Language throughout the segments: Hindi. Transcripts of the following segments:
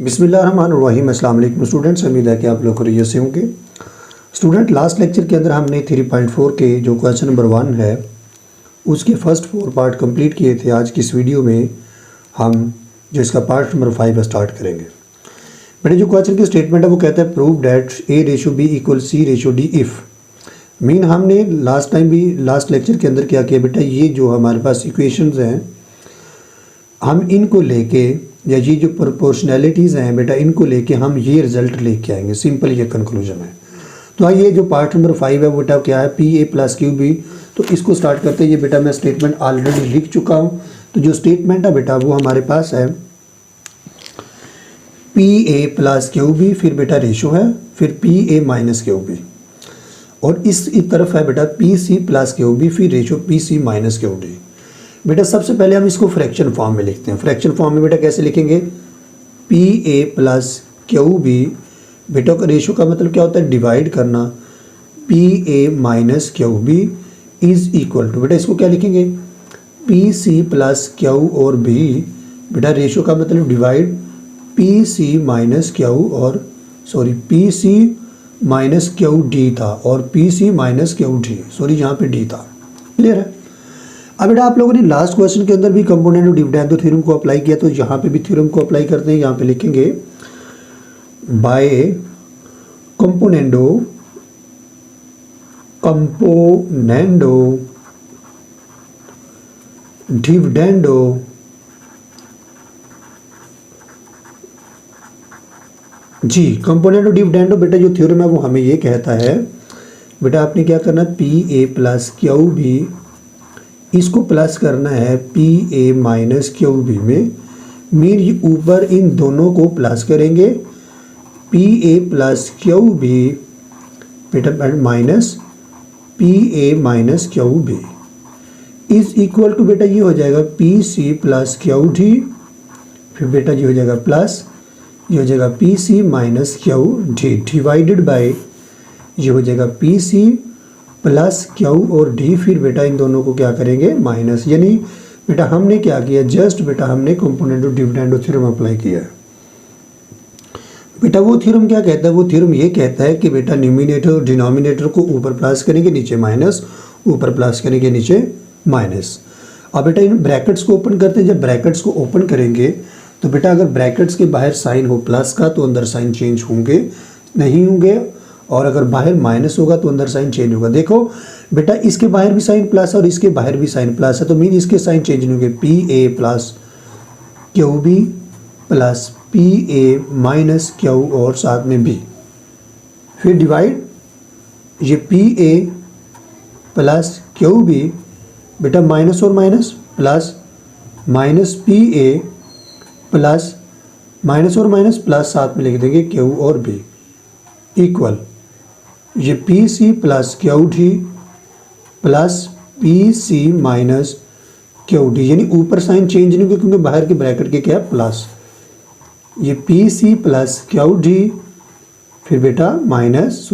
बिस्मिल्लाहिर्रहमानिर्रहीम। अस्सलाम वालेकुम स्टूडेंट्स, उम्मीद है कि आप लोग खैरियत से होंगे। स्टूडेंट, लास्ट लेक्चर के अंदर हमने 3.4 के जो क्वेश्चन नंबर 1 है उसके फर्स्ट 4 पार्ट कंप्लीट किए थे। आज की इस वीडियो में हम जो इसका पार्ट नंबर 5 स्टार्ट करेंगे। बेटे जो क्वेश्चन की स्टेटमेंट है वो कहता है prove that A/B=C/D if. Mean हमने लास्ट टाइम भी लास्ट लेक्चर के अंदर क्या किया बेटा, ये जो हमारे पास इक्वेशंस हैं हम इनको लेके या ये जो प्रोपोर्शनैलिटीज़ हैं बेटा इनको लेके हम ये रिज़ल्ट लेके आएंगे। सिंपल ये कंक्लूजन है। तो आइए जो पार्ट नंबर 5 है बेटा क्या है, PA+QB। तो इसको स्टार्ट करते हैं। ये बेटा मैं स्टेटमेंट ऑलरेडी लिख चुका हूँ। तो जो स्टेटमेंट है बेटा वो हमारे पास है PA+QB, फिर बेटा रेशो है, फिर PA-QB, और इस तरफ है बेटा PC+QB, फिर रेशो PC-QD। बेटा सबसे पहले हम इसको फ्रैक्शन फॉर्म में लिखते हैं। फ्रैक्शन फॉर्म में बेटा कैसे लिखेंगे, PA+QB। बेटा का रेशो का मतलब क्या होता है, डिवाइड करना। PA-QB इज इक्वल टू, बेटा इसको क्या लिखेंगे, PC+Q और B। बेटा रेशो का मतलब डिवाइड PC-QD था और PC-QD, सॉरी यहाँ पे D था। क्लियर है। अब बेटा आप लोगों ने लास्ट क्वेश्चन के अंदर भी कंपोनेंट डिविडेंडो थ्योरम को अप्लाई किया, तो यहाँ पे भी थ्योरम को अप्लाई करते हैं। यहाँ पे लिखेंगे बाय कंपोनेंडो डिविडेंडो जी। कंपोनेंडो डिविडेंडो बेटा जो थ्योरम है वो हमें ये कहता है बेटा आपने क्या करना, PA+QB इसको प्लस करना है PA-QB में। मीन ये ऊपर इन दोनों को प्लस करेंगे, PA+QB बेटा minus PA-QB is equal to बेटा ये हो जाएगा PC+QD, फिर बेटा ये हो जाएगा प्लस, ये हो जाएगा PC-QD डिवाइडेड बाय ये हो जाएगा PC+Q और D, फिर बेटा इन दोनों को क्या करेंगे, माइनस। यानी बेटा हमने क्या किया, जस्ट बेटा हमने कंपोनेंडो डिविडेंडो थ्योरम अप्लाई किया है। बेटा वो थ्योरम क्या कहता है, वो थ्योरम ये कहता है कि बेटा न्यूमिनेटर और डिनोमिनेटर को ऊपर प्लस करेंगे नीचे माइनस, ऊपर प्लस करेंगे नीचे माइनस। अब बेटा इन ब्रैकेट्स को ओपन करते हैं। जब ब्रैकेट्स को ओपन करेंगे तो बेटा अगर ब्रैकेट्स के बाहर साइन हो प्लस का तो अंदर साइन चेंज होंगे नहीं होंगे, और अगर बाहर माइनस होगा तो अंदर साइन चेंज होगा। देखो बेटा इसके बाहर भी साइन प्लस और इसके बाहर भी साइन प्लस है, तो मीन इसके साइन चेंज नहीं होंगे। PA+QB प्लस PA-Q और साथ में B, फिर डिवाइड ये PA+QB बेटा माइनस और minus plus, minus PA plus minus और माइनस प्लस, साथ में लिख देंगे Q और B इक्वल ये PC+QD प्लस PC-QD, यानी ऊपर साइन चेंज नहीं होगा क्योंकि बाहर के ब्रैकेट के क्या है प्लस। ये PC+QD फिर बेटा माइनस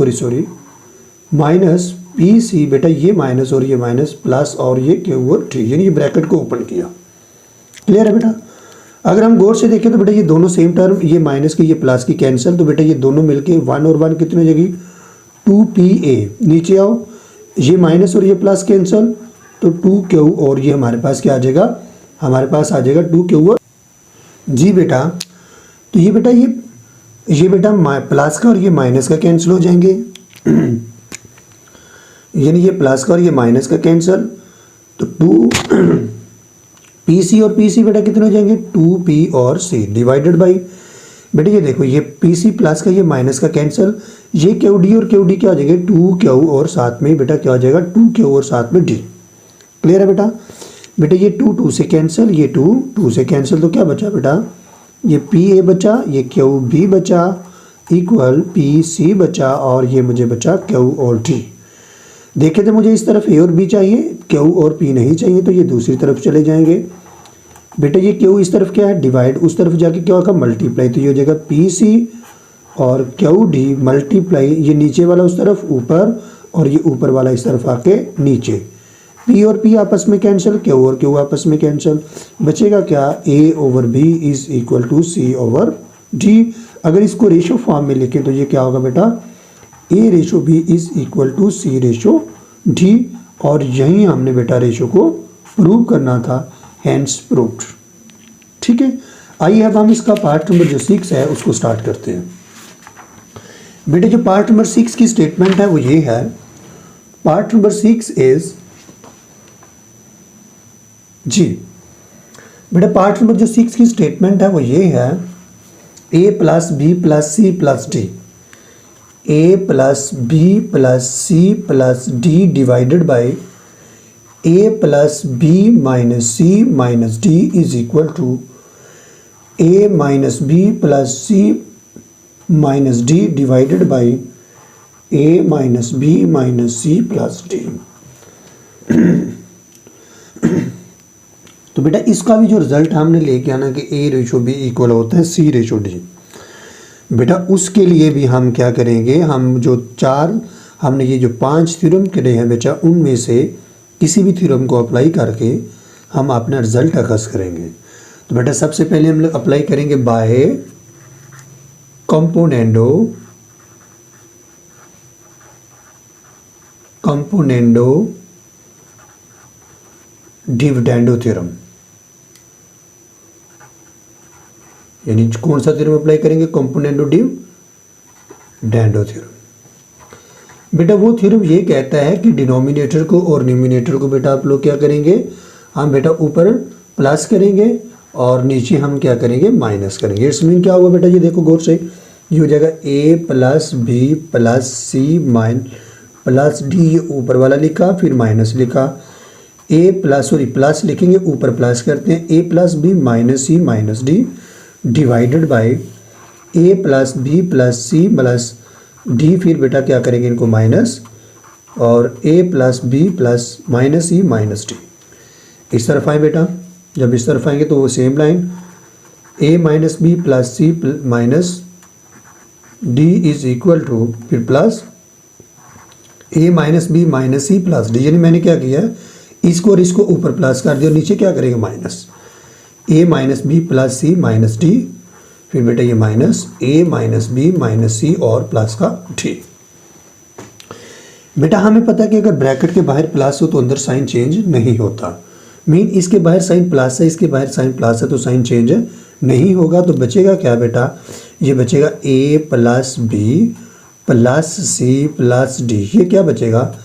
माइनस PC बेटा ये माइनस और ये माइनस प्लस और ये Q और D, यानी ये ब्रैकेट को ओपन किया। क्लियर है बेटा। अगर हम गौर से देखें तो बेटा ये दोनों सेम टर्म, ये माइनस की ये प्लस की कैंसिल, तो बेटा ये दोनों मिलके 1 और 1 कितनी हो जाएगी, 2PA। नीचे आओ, ये माइनस और ये प्लस कैंसिल, तो 2Q और ये हमारे पास क्या आ जाएगा, हमारे पास आ जाएगा 2Q और जी बेटा। तो ये बेटा ये बेटा प्लस का और ये माइनस का कैंसिल हो जाएंगे, यानी ये प्लस का और ये माइनस का कैंसिल, तो 2 PC और PC बेटा कितने हो जाएंगे, 2P और C डिवाइडेड बाई बेटा ये देखो ये PC प्लस का ये माइनस का कैंसिल, ये QD और QD क्या हो जाएंगे, 2Q और साथ में बेटा क्या हो जाएगा, 2Q और साथ में D। क्लियर है बेटा। बेटा ये 2 से कैंसिल, ये 2 से कैंसिल, तो क्या बचा बेटा, ये PA बचा, ये QB बचा इक्वल PC बचा, और ये मुझे बचा Q और D। देखे तो मुझे इस तरफ A और B चाहिए, Q और P नहीं चाहिए, तो ये दूसरी तरफ चले जाएंगे। बेटा ये Q इस तरफ क्या है, डिवाइड, उस तरफ जाके क्या होगा, मल्टीप्लाई, तो ये हो जाएगा PC और QD मल्टीप्लाई, ये नीचे वाला उस तरफ ऊपर और ये ऊपर वाला इस तरफ आके नीचे। P और P आपस में कैंसिल, Q और Q आपस में कैंसिल, बचेगा क्या, A/B is equal to C/D। D. अगर इसको रेशो फॉर्म में लिखें तो ये क्या होगा बेटा, A ratio B is equal to C ratio D. और यहीं हमने बेटा रेशो को प्रूव करना था, हैंस प्रूव्ड। ठीक है, आइए अब हम इसका पार्ट नंबर जो 6 है उसको स्टार्ट करते हैं। बेटे जो पार्ट नंबर 6 की स्टेटमेंट है वो ये है, पार्ट नंबर 6 इज जी। बेटा पार्ट नंबर जो 6 की स्टेटमेंट है वो ये है, A plus B plus C plus D, A plus B plus C plus D divided by A plus B minus C minus D is equal to A minus B plus C minus D divided by A minus B minus C plus D. तो बेटा इसका भी जो रिजल्ट हमने लेके आना कि ए रेशो बी इक्वल होता है सी रेशो डी, बेटा उसके लिए भी हम क्या करेंगे, हम जो हमने ये जो 5 थ्योरम करे हैं बेटा, उनमें से किसी भी थ्योरम को अप्लाई करके हम अपना रिजल्ट अखज़ करेंगे। तो बेटा सबसे पहले हम लोग अप्लाई करेंगे बाय कंपोनेंडो डिविडेंडो थ्योरम। यानी कौन सा थ्योरम अप्लाई करेंगे, कंपोनेंडो डिविडेंडो थ्योरम। बेटा वो थ्योरम ये कहता है कि डिनोमिनेटर को और न्यूमिनेटर को बेटा आप लोग क्या करेंगे, हम बेटा ऊपर प्लस करेंगे और नीचे हम क्या करेंगे, माइनस करेंगे। इट्स मीन क्या होगा बेटा, ये देखो गौर से, ये हो जाएगा A plus B plus C plus D, ये ऊपर वाला लिखा फिर माइनस लिखा, ए प्लस प्लस लिखेंगे ऊपर प्लस करते हैं, A plus B minus C minus D divided by A plus B plus C plus D, फिर बेटा क्या करेंगे इनको माइनस, और A plus B plus minus C minus D. इस तरफ आए बेटा, जब इस तरफ आएंगे तो वो same line, A minus B plus C minus D is equal to फिर plus A minus B minus C plus D. यानी मैंने क्या किया, इसको और इसको ऊपर प्लस कर दिया और नीचे क्या करेंगे minus, A minus B plus C minus D, फिर बेटा ये minus A minus B minus C और प्लस का डी। बेटा हमें पता है कि अगर ब्रैकेट के बाहर प्लस हो तो अंदर साइन चेंज नहीं होता। मीन इसके बाहर साइन प्लस है, इसके बाहर साइन प्लस है, तो साइन चेंज नहीं होगा। तो बचेगा क्या बेटा, ये बचेगा A plus B plus C plus D. ये क्या बचेगा,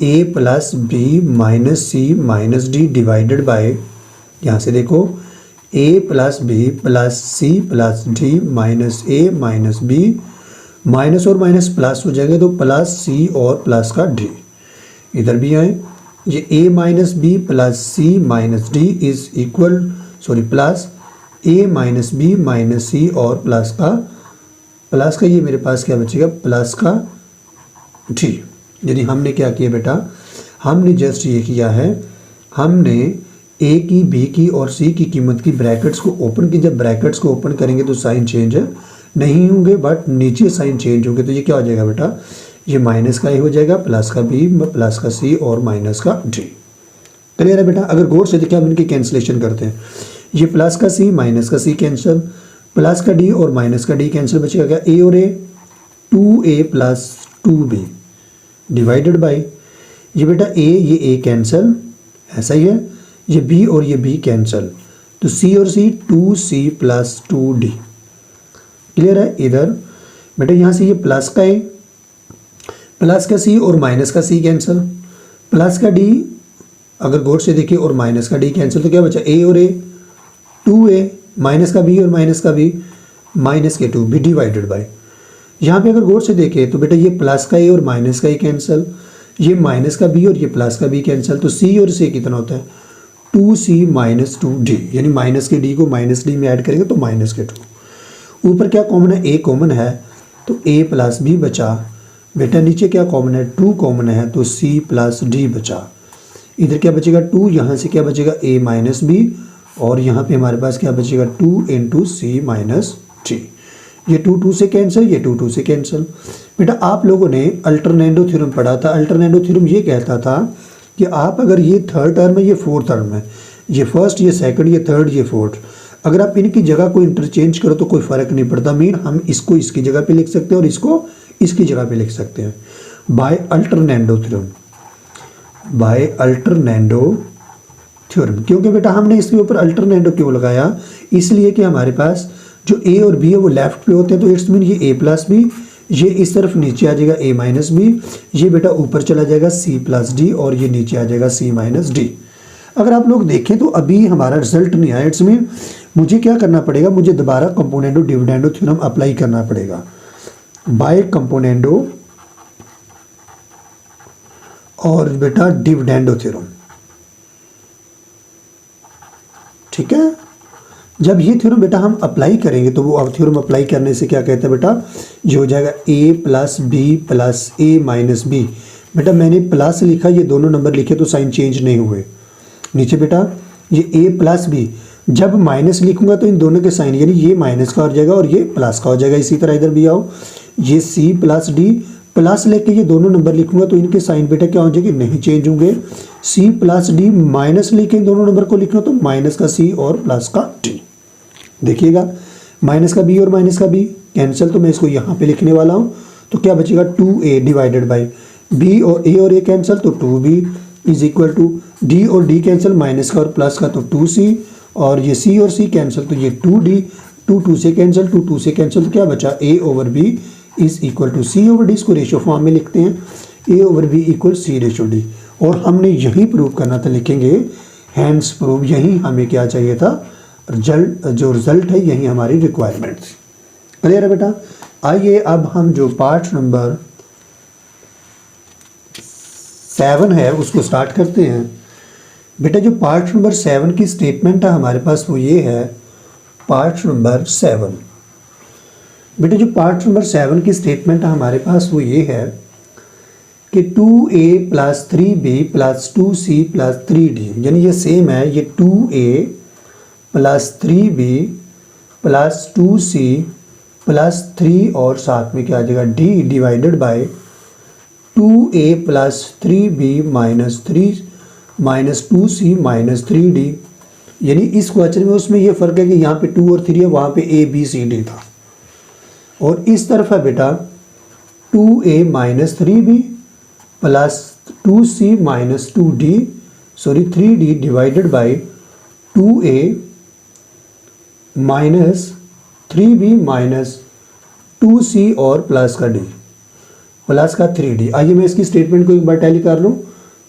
A plus B minus C minus D divided by, यहाँ से देखो A plus B plus C plus D minus A minus B, minus और माइनस प्लस हो जाएंगे तो प्लस सी और प्लस का डी। इधर भी आए, ये A minus B plus C minus D is equal plus A minus B minus C और प्लस का ये मेरे पास क्या बचेगा, प्लस का डी। यानी हमने क्या किया बेटा, हमने जस्ट ये किया है, हमने ए की बी की और सी की कीमत की ब्रैकेट्स को ओपन की। जब ब्रैकेट्स को ओपन करेंगे तो साइन चेंज नहीं होंगे, बट नीचे साइन चेंज होंगे। तो ये क्या हो जाएगा बेटा, ये माइनस का ए हो जाएगा, प्लस का बी प्लस का सी और माइनस का डी। क्लियर है बेटा। अगर गौर से देखिए हम इनकी कैंसिलेशन करते हैं, ये प्लस का सी माइनस का सी कैंसिल, प्लस का डी और माइनस का डी कैंसिल, बचेगा क्या, ए और ए, 2a plus 2b divided by, ये बेटा ये ए कैंसिल, ऐसा ही है, ये b और ये b कैंसिल, तो c और c 2c plus 2d। Clear है। इधर बेटा यहाँ से ये प्लस का a प्लस का c और माइनस का c कैंसिल, प्लस का d अगर गौर से देखिए और माइनस का d कैंसिल, तो क्या बचा, a और a 2a, माइनस का b और माइनस का b माइनस के 2b डिवाइडेड बाई। यहाँ पे अगर गौर से देखें तो बेटा ये प्लस का a और माइनस का a कैंसिल, ये माइनस का b और ये प्लस का b कैंसिल, तो c और c कितना होता है, 2c माइनस 2d। यानी माइनस के d को माइनस d में ऐड करेंगे तो माइनस के 2। ऊपर क्या कॉमन है, a कॉमन है तो a प्लस b बचा। बेटा नीचे क्या कॉमन है, 2 कॉमन है तो c प्लस d बचा। इधर क्या बचेगा 2, यहाँ से क्या बचेगा a माइनस b, और यहाँ पे हमारे पास क्या बचेगा 2 इंटू सी माइनस डी। ये 2 से कैंसिल, ये 2 से कैंसिल। बेटा आप लोगों ने अल्टरनेटो थ्योरम पढ़ा था। अल्टरनेटो थ्योरम ये कहता था कि आप अगर ये थर्ड टर्म है, ये फोर्थ टर्म है, ये फर्स्ट, ये सेकंड, ये थर्ड, ये फोर्थ, अगर आप इनकी जगह को इंटरचेंज करो तो कोई फ़र्क नहीं पड़ता। मीन हम इसको इसकी जगह पे लिख सकते हैं और इसको इसकी जगह पे लिख सकते हैं by alternendo theorem, by alternendo theorem. क्योंकि बेटा हमने इसके ऊपर अल्टरनेंडो क्यों लगाया, इसलिए कि हमारे पास जो ए और बी है वो लेफ्ट पे होते हैं, तो इट्स मीन ये ए प्लस बी, ये इस तरफ नीचे आ जाएगा ए माइनस बी, ये बेटा ऊपर चला जाएगा सी प्लस डी और ये नीचे आ जाएगा सी माइनस डी। अगर आप लोग देखें तो अभी हमारा रिजल्ट नहीं आया, इट्स मीन मुझे क्या करना पड़ेगा, मुझे दोबारा कंपोनेंडो डिविडेंडो थ्योरम अप्लाई करना पड़ेगा बाय कंपोनेंडो और बेटा डिविडेंडो थ्योरम। ठीक है, जब ये थ्योरम बेटा हम अप्लाई करेंगे तो वो अब थ्योरम अप्लाई करने से क्या कहता है बेटा, ये हो जाएगा a plus B plus A minus B. बेटा मैंने प्लस लिखा, ये दोनों नंबर लिखे तो साइन चेंज नहीं हुए। नीचे बेटा ये a प्लस बी, जब माइनस लिखूंगा तो इन दोनों के साइन यानी ये माइनस का हो जाएगा और ये प्लस का हो जाएगा। इसी तरह इधर भी आओ, ये c प्लस डी, प्लस लेके ये दोनों नंबर लिखूंगा तो इनके साइन बेटा क्या हो जाएंगे, नहीं चेंज होंगे। c प्लस डी माइनस लेके इन दोनों नंबर को लिखना तो माइनस का c और प्लस का d। देखिएगा माइनस का b और माइनस का b कैंसिल, तो मैं इसको यहाँ पे लिखने वाला हूँ, तो क्या बचेगा 2a डिवाइडेड बाई b और a कैंसिल तो 2b is equal to d और d कैंसिल, माइनस का और प्लस का तो 2c और ये c और c कैंसिल तो ये 2d, 2 से कैंसिल, 2 से कैंसिल तो क्या बचा a over b is equal to c over d। इसको रेशो फॉर्म में लिखते हैं a over b equal c ratio d, और हमने यही प्रूव करना था, लिखेंगे हैंड्स प्रूव, यही हमें क्या चाहिए था, रिजल्ट, जो रिजल्ट है यही हमारी रिक्वायरमेंट थी। क्लियर है बेटा। आइए अब हम जो पार्ट नंबर 7 है उसको स्टार्ट करते हैं। बेटा जो पार्ट नंबर 7 की स्टेटमेंट है हमारे पास वो ये है, पार्ट नंबर 7। बेटा जो पार्ट नंबर 7 की स्टेटमेंट है हमारे पास वो ये है कि 2a plus 3b plus 2c plus 3d, यानी ये सेम है, ये 2a plus 3b plus 2c plus 3 और साथ में क्या आ जाएगा d divided by 2a plus 3b minus 3 minus 2c minus 3d। यानी इस क्वेश्चन में उसमें ये फ़र्क है कि यहाँ पे 2 और 3 है, वहाँ पे a b c d था, और इस तरफ है बेटा 2a minus 3b plus 2c minus 2d, sorry 3d divided by 2a minus 3b minus 2c और प्लस का d, प्लस का 3d। आइए मैं इसकी स्टेटमेंट को एक बार टैली कर लूँ,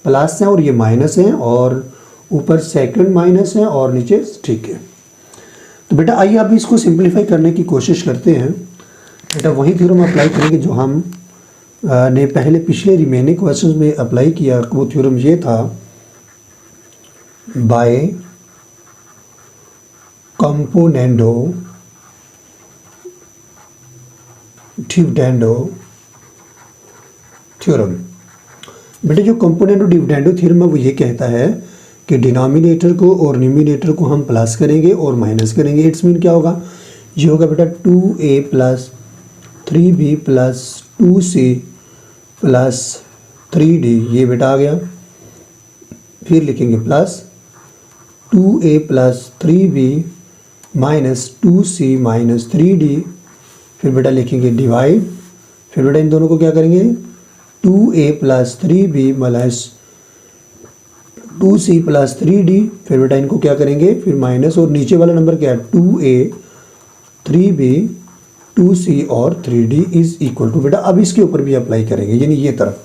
प्लस है और ये माइनस है और ऊपर सेकंड माइनस है और नीचे, ठीक है। तो बेटा आइए अब इसको सिंप्लीफाई करने की कोशिश करते हैं। बेटा वही थ्योरम अप्लाई करेंगे जो हम ने पहले पिछले रिमेनिंग क्वेश्चंस में अप्लाई किया। वो थ्योरम ये था, बाय कंपोनेंडो डिविडेंडो थ्योरम। बेटे जो कंपोनेंडो डिविडेंडो थ्योरम है वो ये कहता है कि डिनोमिनेटर को और न्यूमिनेटर को हम प्लस करेंगे और माइनस करेंगे। इट्स मीन क्या होगा, ये होगा बेटा 2a plus 3b plus 2c plus 3d, ये बेटा आ गया। फिर लिखेंगे plus 2a plus 3b minus 2c minus 3d, फिर बेटा लिखेंगे डिवाइड, फिर बेटा इन दोनों को क्या करेंगे 2a plus 3b minus 2c plus 3d, फिर बेटा इनको क्या करेंगे फिर माइनस, और नीचे वाला नंबर क्या है 2a 3b 2c और 3d इज इक्वल टू, बेटा अब इसके ऊपर भी अप्लाई करेंगे यानी ये तरफ,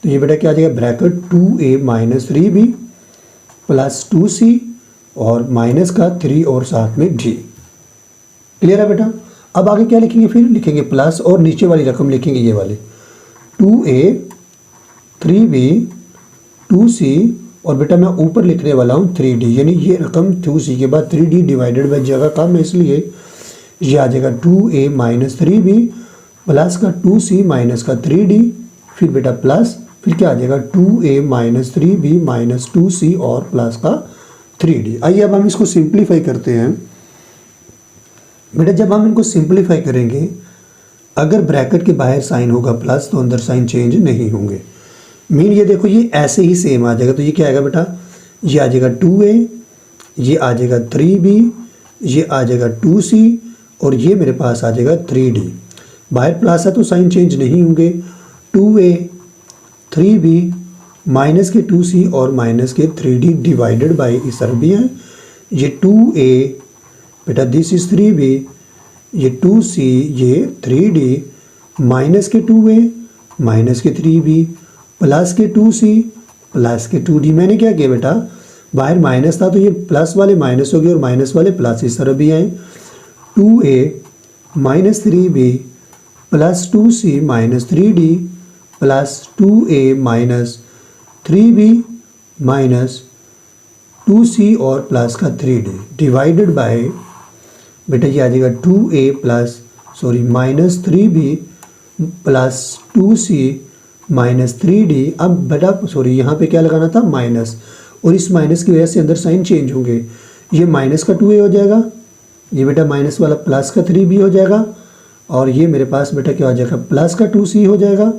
तो ये बेटा क्या आ जाएगा bracket 2a minus 3b plus 2c और माइनस का 3 और साथ में d। क्लियर है बेटा। अब आगे क्या लिखेंगे, फिर लिखेंगे प्लस और नीचे वाली रकम लिखेंगे ये वाली 2a 3b 2c और बेटा मैं ऊपर लिखने वाला हूँ 3d, यानी ये रकम 2c के बाद 3d डिवाइडेड बाई जगह कम है इसलिए ये आ जाएगा 2a माइनस 3b प्लस का 2c माइनस का 3d, फिर बेटा प्लस, फिर क्या आ जाएगा 2a minus 3b minus 2c और प्लस का 3d। आइए अब हम इसको सिंप्लीफाई करते हैं। बेटा जब हम इनको सिंप्लीफाई करेंगे, अगर ब्रैकेट के बाहर साइन होगा प्लस तो अंदर साइन चेंज नहीं होंगे। मीन ये देखो ये ऐसे ही सेम आ जाएगा, तो ये क्या आएगा बेटा, ये आ जाएगा 2a, ये आ जाएगा 3b, ये आ जाएगा 2c और ये मेरे पास आ जाएगा 3d। बाहर प्लस है तो साइन चेंज नहीं होंगे। 2a 3b माइनस के 2c और माइनस के 3d डिवाइडेड बाई इस तरफ भी है। ये 2a बेटा दिस इज 3b, ये 2c ये 3d माइनस के 2a माइनस के 3b प्लस के 2c प्लस के 2d। मैंने क्या किया बेटा, बाहर माइनस था तो ये प्लस वाले माइनस हो गए और माइनस वाले प्लस इस तरफ भी आए। 2a minus 3b plus 2c minus 3d plus 2a minus 3b minus 2c और प्लस का 3d डिवाइडेड बाय बेटा ये आ जाएगा 2a plus minus 3b plus 2c minus 3d। अब बेटा यहाँ पे क्या लगाना था, माइनस, और इस माइनस की वजह से अंदर साइन चेंज होंगे। ये माइनस का 2a हो जाएगा, ये बेटा माइनस वाला प्लस का 3b हो जाएगा, और ये मेरे पास बेटा क्या हो जाएगा, प्लस का 2c हो जाएगा,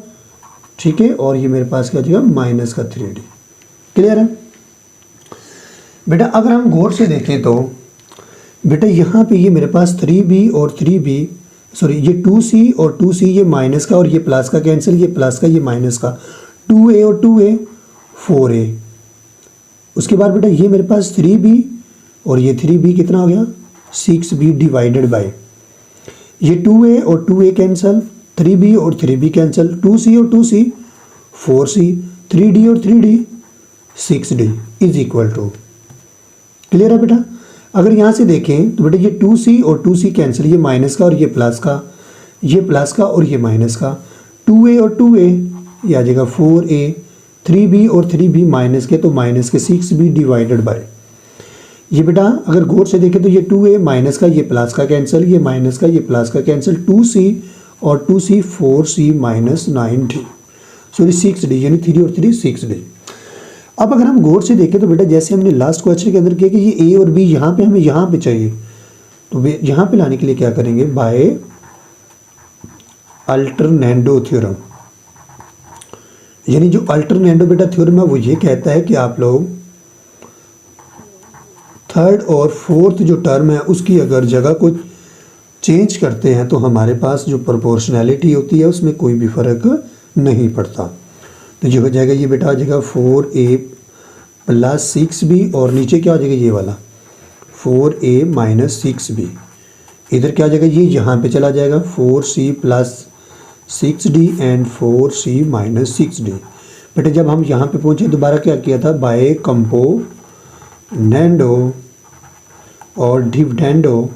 ठीक है, और ये मेरे पास क्या हो जाएगा, माइनस का 3d। क्लियर है बेटा। अगर हम गौर से देखें तो बेटा यहाँ पे ये मेरे पास 3b और 3b ये 2c और 2c ये माइनस का और ये प्लस का कैंसिल, ये प्लस का ये माइनस का, 2a और 2a 4a। उसके बाद बेटा ये मेरे पास 3b और ये 3b कितना हो गया, 6b डिवाइडेड बाय ये 2a और 2a कैंसिल, 3b और 3b कैंसिल, 2c और 2c 4c, 3d और 3d 6d is equal to. Clear है बेटा। अगर यहाँ से देखें तो बेटा ये 2c और 2c कैंसिल, ये माइनस का और ये प्लस का, ये प्लस का और ये माइनस का, 2a और 2a ये आ जाएगा 4a, 3b और 3b माइनस के तो माइनस के 6b डिवाइडेड बाय ये बेटा अगर गौर से देखें तो ये 2a माइनस का, ये प्लस का कैंसिल, ये माइनस का, ये प्लस का कैंसिल, 2c और 2c 4c minus 9d 6d यानी 3 और 3 6d। अब अगर हम गौर से देखें तो बेटा जैसे हमने लास्ट क्वेश्चन के अंदर किया कि ये a और b यहाँ पे हमें यहाँ पे चाहिए, तो यहाँ पे लाने के लिए क्या करेंगे, बाय अल्टरनेंडो थ्योरम। यानी जो अल्टरनेंडो बेटा थ्योरम है वो ये कहता है कि आप लोग थर्ड और फोर्थ जो टर्म है उसकी अगर जगह को चेंज करते हैं तो हमारे पास जो प्रोपोर्शनैलिटी होती है उसमें कोई भी फ़र्क नहीं पड़ता। तो ये हो जाएगा, ये बेटा आ जाएगा 4a प्लस 6b और नीचे क्या हो जाएगा, ये वाला 4a माइनस 6b। इधर क्या आ जाएगा, ये यहाँ पे चला जाएगा 4c plus 6d and 4c minus 6d। बेटा जब हम यहाँ पे पहुँचे दोबारा क्या किया था, बाय कंपोनेंडो और डिविडेंडो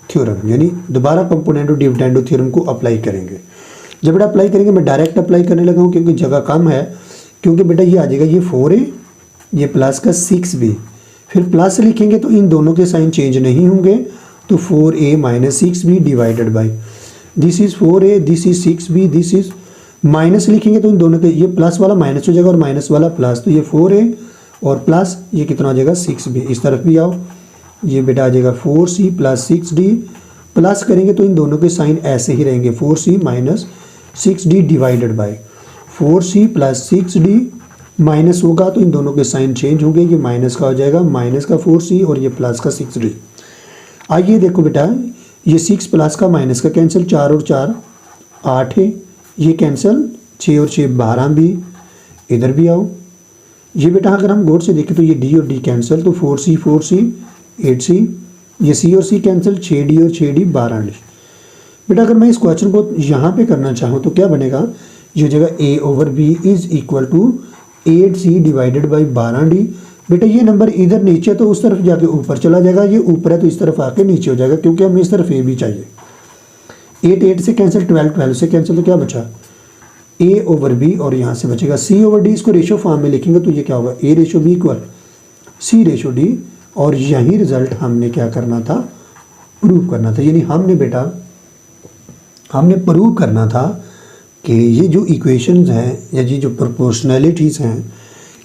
थ्योरम, यानी दोबारा कंपोनेंडो डिविडेंडो थ्योरम को अप्लाई करेंगे। जब बेटा अप्लाई करेंगे मैं डायरेक्ट अप्लाई करने लगा हूँ क्योंकि जगह कम है, क्योंकि बेटा ये आ जाएगा ये 4a ये प्लस का 6b, फिर प्लस लिखेंगे तो इन दोनों के साइन चेंज नहीं होंगे, तो 4a minus 6b divided by this is 4a this is 6b this is, minus लिखेंगे तो इन दोनों के ये प्लस वाला माइनस हो जाएगा और माइनस वाला प्लस, तो ये 4a और प्लस ये कितना हो जाएगा 6b। इस तरफ भी आओ, ये बेटा आ जाएगा 4c प्लस 6d, प्लस करेंगे तो इन दोनों के साइन ऐसे ही रहेंगे, 4c minus 6d divided by 4c plus 6d, minus होगा तो इन दोनों के साइन चेंज होंगे, ये माइनस का हो जाएगा माइनस का 4c और ये प्लस का 6d। आइए देखो बेटा ये 6 प्लस का माइनस का कैंसिल, 4 और 4 8 है, ये कैंसिल 6 और 6 12 भी, इधर भी आओ, ये बेटा अगर हम गौर से देखें तो ये d और d कैंसिल, तो 4c 8c, ये c और c कैंसिल 6d और 6d 12d। बेटा अगर मैं इस क्वेश्चन को यहाँ पे करना चाहूँ तो क्या बनेगा, ये जगह a over b is equal to 8c divided by 12d। बेटा ये नंबर इधर नीचे तो उस तरफ जाके ऊपर चला जाएगा, ये ऊपर है तो इस तरफ आके नीचे हो जाएगा क्योंकि हमें इस तरफ a भी चाहिए। 8 से कैंसिल, 12 से कैंसिल, तो क्या बचा a ओवर b और यहाँ से बचेगा c ओवर d। इसको रेशो फॉर्म में लिखेंगे तो ये क्या होगा, a ratio b equal c ratio d, और यही रिजल्ट हमने क्या करना था, प्रूव करना था। यानी हमने प्रूव करना था कि ये जो इक्वेशंस हैं या ये जो प्रोपोर्शनैलिटीज़ हैं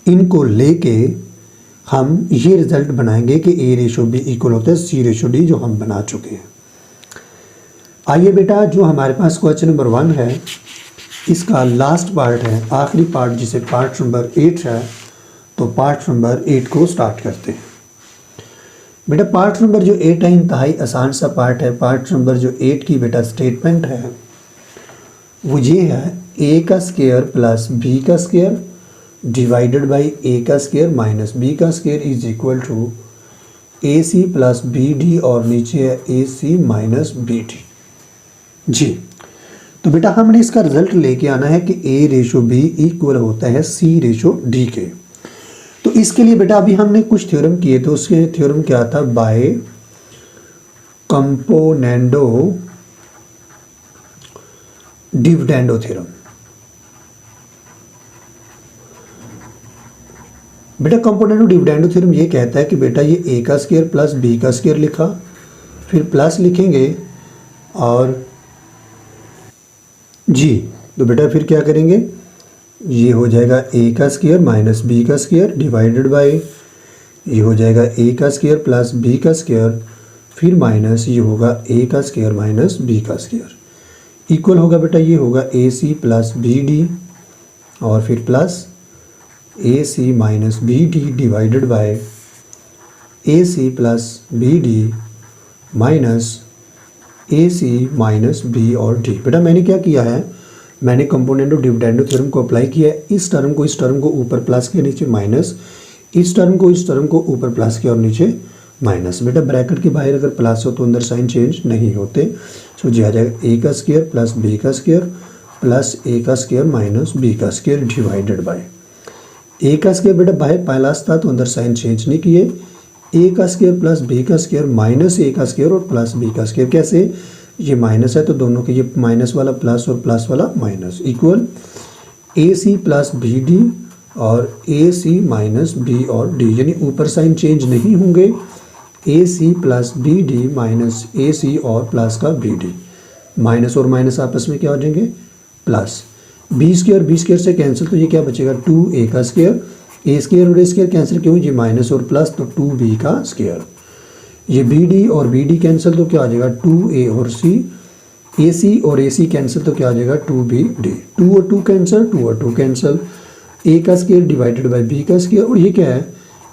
इनको लेके हम ये रिज़ल्ट बनाएंगे कि a रेशो b इक्वल होता है c रेशो d, जो हम बना चुके हैं। आइए बेटा जो हमारे पास क्वेश्चन नंबर 1 है इसका लास्ट पार्ट है, आखिरी पार्ट जिसे पार्ट नंबर 8 है, तो पार्ट नंबर 8 को स्टार्ट करते हैं। बेटा पार्ट नंबर जो 8 है इंतहाई आसान सा पार्ट है। पार्ट नंबर जो 8 की बेटा स्टेटमेंट है वो ये है ए का स्क्वायर प्लस बी का स्क्वायर डिवाइडेड बाई ए का स्क्वायर माइनस बी का square is equal to A C plus B D और नीचे है A C minus B D. जी तो बेटा हमने इसका रिजल्ट लेके आना है कि ए रेशो बी इक्वल होता है सी रेशो डी के। तो इसके लिए बेटा अभी हमने कुछ थ्योरम किए थे, उसके थ्योरम क्या था, बाय कंपोनेंडो डिविडेंडो थ्योरम। बेटा कंपोनेंडो डिविडेंडो थ्योरम ये कहता है कि बेटा ये ए का स्क्वायर प्लस बी का स्क्वायर लिखा, फिर प्लस लिखेंगे और जी तो बेटा फिर क्या करेंगे, ये हो जाएगा ए का स्क्वायर माइनस बी का स्क्वायर डिवाइडेड बाय ये हो जाएगा ए का स्क्वायर प्लस बी का स्क्वायर फिर माइनस ये होगा ए का स्क्वायर माइनस बी का स्क्वायर इक्वल होगा बेटा ये होगा A C plus B D और फिर plus A C minus B D divided by A C plus B D minus A C minus B और डी। बेटा मैंने क्या किया है, मैंने कंपोनेंडो डिविडेंडो थ्योरम को अप्लाई किया है। इस टर्म को ऊपर प्लस किया नीचे माइनस, इस टर्म को ऊपर प्लस किया और नीचे माइनस। बेटा ब्रैकेट के बाहर अगर प्लस हो तो अंदर साइन चेंज नहीं होते। सो जी आ जाएगा ए का स्क्वायर प्लस बी का स्क्वायर प्लस ए का स्क्वायर माइनस बी का स्क्वायर डिवाइडेड बाय ए का स्क्वायर। बेटा बाहर प्लस था तो अंदर साइन चेंज नहीं किए, ए का स्क्वायर प्लस बी का स्क्वायर माइनस ए का स्क्वायर और प्लस बी का स्क्वायर। कैसे, ये माइनस है तो दोनों के ये माइनस वाला प्लस और प्लस वाला minus equal A C plus B D और ए सी माइनस बी और डी, यानी ऊपर साइन चेंज नहीं होंगे। A C plus B D minus A C और प्लस का बी डी, माइनस और माइनस आपस में क्या हो जाएंगे प्लस। बी स्क्वायर से कैंसिल तो ये क्या बचेगा 2a का स्क्वायर, ए स्क्वायर और ए स्क्वायर कैंसिल क्यों, ये माइनस और प्लस तो 2b का स्क्वायर। ये बी डी और बी डी कैंसिल तो क्या आ जाएगा 2a और c, ए सी और ए सी कैंसिल तो क्या आ जाएगा 2b d, 2 और 2 कैंसिल, 2 और 2 कैंसिल, a का स्क्वायर डिवाइडेड बाय b का स्क्वायर और ये क्या है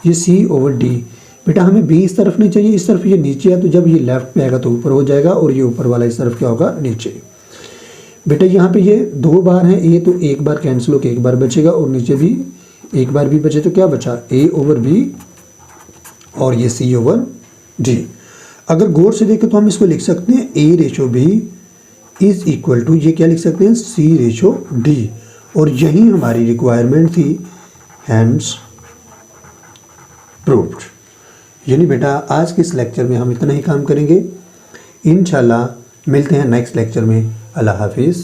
ये c ओवर d। बेटा हमें b इस तरफ नहीं चाहिए, इस तरफ ये नीचे है तो जब ये लेफ्ट पे आएगा तो ऊपर हो जाएगा और ये ऊपर वाला इस तरफ क्या होगा नीचे। बेटा यहाँ पे ये 2 बार है a तो एक बार कैंसिल होकर एक बार बचेगा और नीचे भी एक बार भी बचे तो क्या बचा a ओवर b और ये c ओवर d। अगर गौर से देखें तो हम इसको लिख सकते हैं a ratio b is equal to ये क्या लिख सकते हैं c रेशो d और यही हमारी रिक्वायरमेंट थी, हैंड्स प्रूव्ड। यानी बेटा आज के इस लेक्चर में हम इतना ही काम करेंगे, इंशाल्लाह मिलते हैं नेक्स्ट लेक्चर में। अल्लाह हाफिज़।